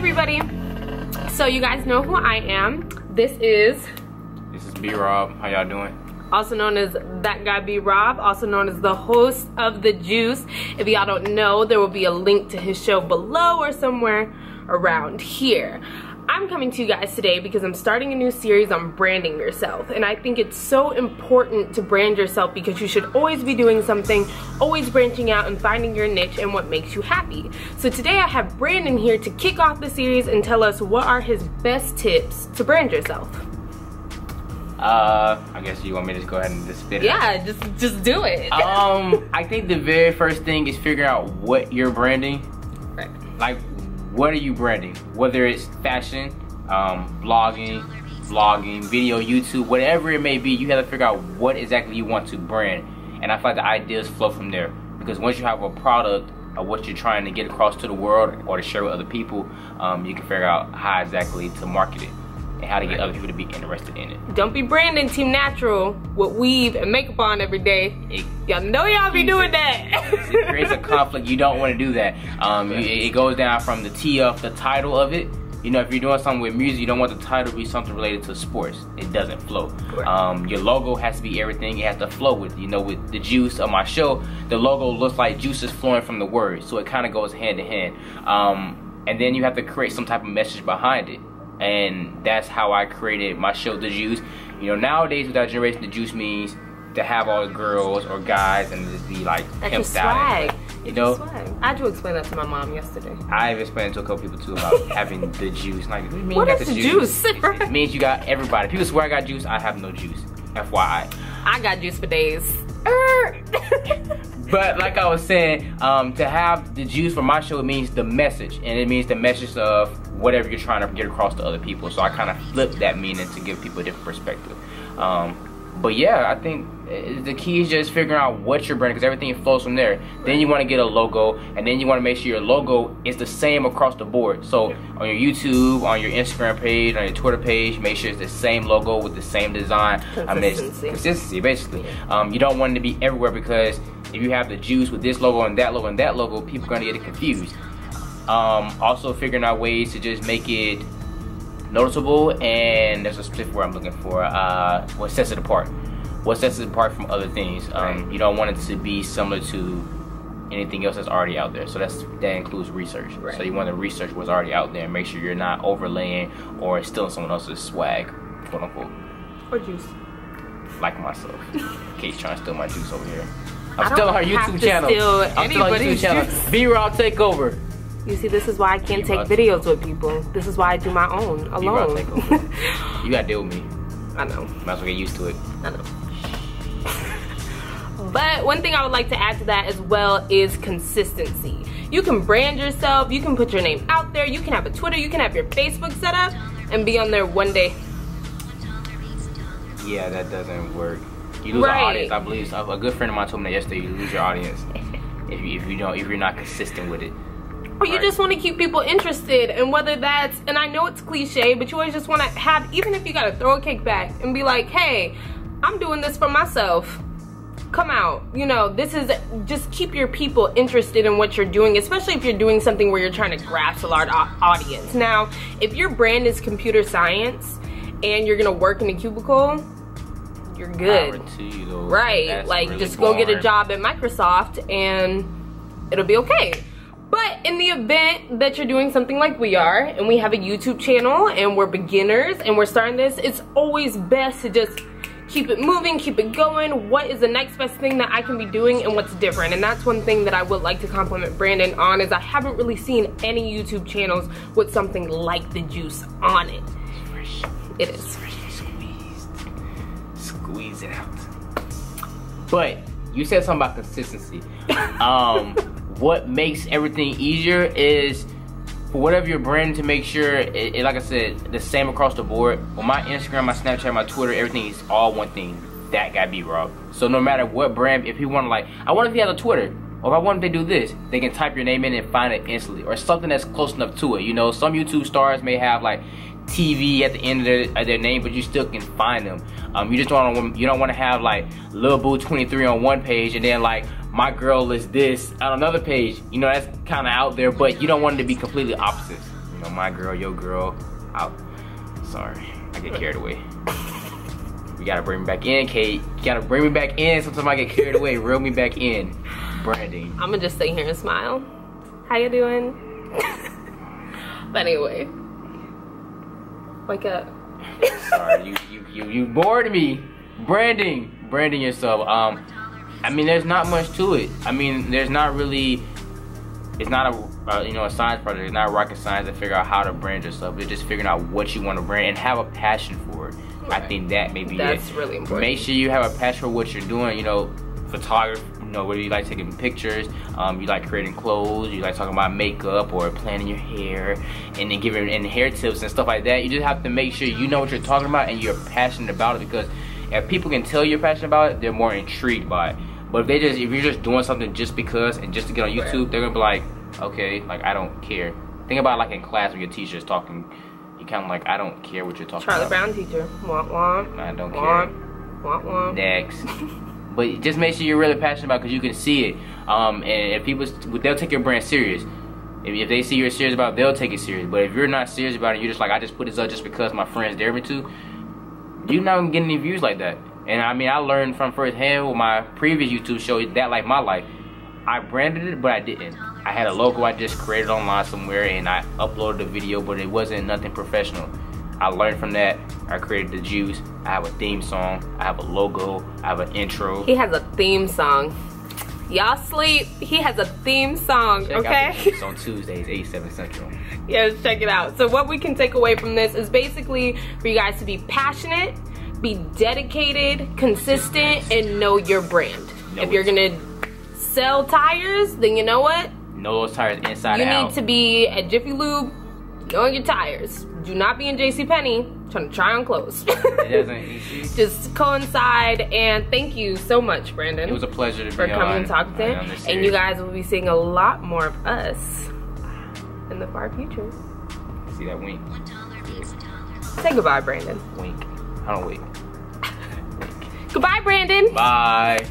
everybody. So you guys know who I am. This is B-Rob. How y'all doing? Also known as That Guy B-Rob, also known as the host of The Juice. If y'all don't know, there will be a link to his show below or somewhere around here. I'm coming to you guys today because I'm starting a new series on branding yourself, and I think it's so important to brand yourself because you should always be doing something, always branching out and finding your niche and what makes you happy. So today I have Brandon here to kick off the series and tell us what are his best tips to brand yourself. I guess you want me to just go ahead and just spit it out? Yeah, just do it. I think the very first thing is figuring out what you're branding. Right. Like, what are you branding? Whether it's fashion, blogging, vlogging, video, YouTube, whatever it may be, you have to figure out what exactly you want to brand. And I feel like the ideas flow from there. Because once you have a product of what you're trying to get across to the world or to share with other people, you can figure out how exactly to market it and how to get other people to be interested in it. Don't be branding Team Natural with weave and makeup on every day. Y'all know y'all be doing that. It creates a conflict. You don't want to do that. It goes down from the T of the title of it. You know, if you're doing something with music, you don't want the title to be something related to sports. It doesn't flow. Your logo has to be everything. It has to flow with, you know, with the juice of my show. The logo looks like juice is flowing from the words, so it kind of goes hand in hand. And then you have to create some type of message behind it. And that's how I created my show, The Juice. You know, nowadays with our generation, The Juice means to have all the girls or guys and just be like pimped out. You know, I had to explain that to my mom yesterday. I've explained it to a couple people too about having the juice. Like, what is the juice? It means you got everybody. People swear I got juice. I have no juice. FYI. I got juice for days. But like I was saying, to have the juice for my show, it means the message, and it means the message of whatever you're trying to get across to other people. So I kind of flipped that meaning to give people a different perspective. But yeah, I think the key is just figuring out what you're branding, because everything flows from there. Then you want to get a logo, and then you want to make sure your logo is the same across the board. So on your YouTube, on your Instagram page, on your Twitter page, make sure it's the same logo with the same design. Consistency, basically. You don't want it to be everywhere, because if you have the juice with this logo and that logo and that logo, people are going to get it confused. Also figuring out ways to just make it noticeable, and there's a specific word I'm looking for, what sets it apart. What sets it apart from other things. You don't want it to be similar to anything else that's already out there. So that includes research. So you want to research what's already out there and make sure you're not overlaying or stealing someone else's swag, quote unquote. Or juice. Like myself. Kate's trying to steal my juice over here. I'm still on her YouTube channel. I'm still on her YouTube channel. B-Rob, take over. You see, this is why I can't take videos with people. This is why I do my own, alone. You gotta deal with me. I know. Might as well get used to it. I know. But one thing I would like to add to that as well is consistency. You can brand yourself, you can put your name out there, you can have a Twitter, you can have your Facebook set up, and be on there one day. Yeah, that doesn't work. You lose an audience. I believe a good friend of mine told me that yesterday. You lose your audience if you're not consistent with it. Or you just want to keep people interested, and whether that's, and I know it's cliche, but you always just want to have, even if you got to throw a kickback and be like, hey, I'm doing this for myself. Come out. You know, this is, just keep your people interested in what you're doing, especially if you're doing something where you're trying to grasp a large audience. Now, if your brand is computer science and you're going to work in a cubicle, you're good. Right. Like, really just go get a job at Microsoft and it'll be okay. But in the event that you're doing something like we are, and we have a YouTube channel, and we're beginners, and we're starting this, it's always best to just keep it moving, keep it going. What is the next best thing that I can be doing, and what's different? And that's one thing that I would like to compliment Brandon on, is I haven't really seen any YouTube channels with something like The Juice on it. It is. Squeeze it out. But you said something about consistency. What makes everything easier is for whatever you're branding to make sure it, like I said, the same across the board. On my Instagram, my Snapchat, my Twitter, everything is all one thing. That guy B-Rob. So no matter what brand, if you want to, like, I wonder if he has a Twitter, or if I want them to do this, they can type your name in and find it instantly, or something that's close enough to it. You know, some YouTube stars may have like TV at the end of their name, but you still can find them. You just don't want to have like Lil Boo 23 on one page and then like My Girl Is This on another page. You know, that's kind of out there, but you don't want it to be completely opposite. know, my girl, your girl. Sorry, I get carried away. You gotta bring me back in, Kate. You gotta bring me back in. Sometimes I get carried away. Reel me back in. Branding. I'm gonna just sit here and smile. How you doing? But anyway, wake up. Sorry, you bored me. Branding yourself. I mean, there's not much to it. I mean, there's not really. It's not a you know, a science project. It's not rocket science to figure out how to brand yourself. It's just figuring out what you want to brand and have a passion for it. Right. I think that may be That's really important. Make sure you have a passion for what you're doing. You know, photography. You know, whether you like taking pictures, you like creating clothes, you like talking about makeup or planning your hair, and then giving and hair tips and stuff like that. You just have to make sure you know what you're talking about and you're passionate about it, because if people can tell you're passionate about it, they're more intrigued by it. But if you're just doing something just because and just to get on YouTube, they're gonna be like, okay, like I don't care. Think about like in class when your teacher's talking, you kind of like, I don't care what you're talking Charlie about. Brown teacher. Womp womp. I don't womp, care. Womp womp. Next. But just make sure you're really passionate about it, because you can see it. And if people, they'll take your brand serious. If they see you're serious about it, they'll take it serious. But if you're not serious about it, you're just like, I just put this up just because my friends dare me to, you're not gonna get any views like that. And I mean, I learned from firsthand with my previous YouTube show, That Like My Life. I branded it, but I didn't. I had a logo I just created online somewhere, and I uploaded the video, but it wasn't nothing professional. I learned from that. I created the juice. I have a theme song. I have a logo. I have an intro. He has a theme song. Y'all sleep. He has a theme song, okay? It's on Tuesdays, 8, 7 Central. Yes, check it out. So what we can take away from this is basically for you guys to be passionate, be dedicated, consistent, and know your brand. If you're gonna sell tires, then you know what? Know those tires inside and out. You need to be at Jiffy Lube, knowing your tires. Do not be in JCPenney trying to try on clothes. It doesn't. Just coincide. And thank you so much, Brandon. It was a pleasure to be for coming and talking to him. And you guys will be seeing a lot more of us in the far future. See that wink? Say goodbye, Brandon. Wink. I don't wink. Goodbye, Brandon. Bye.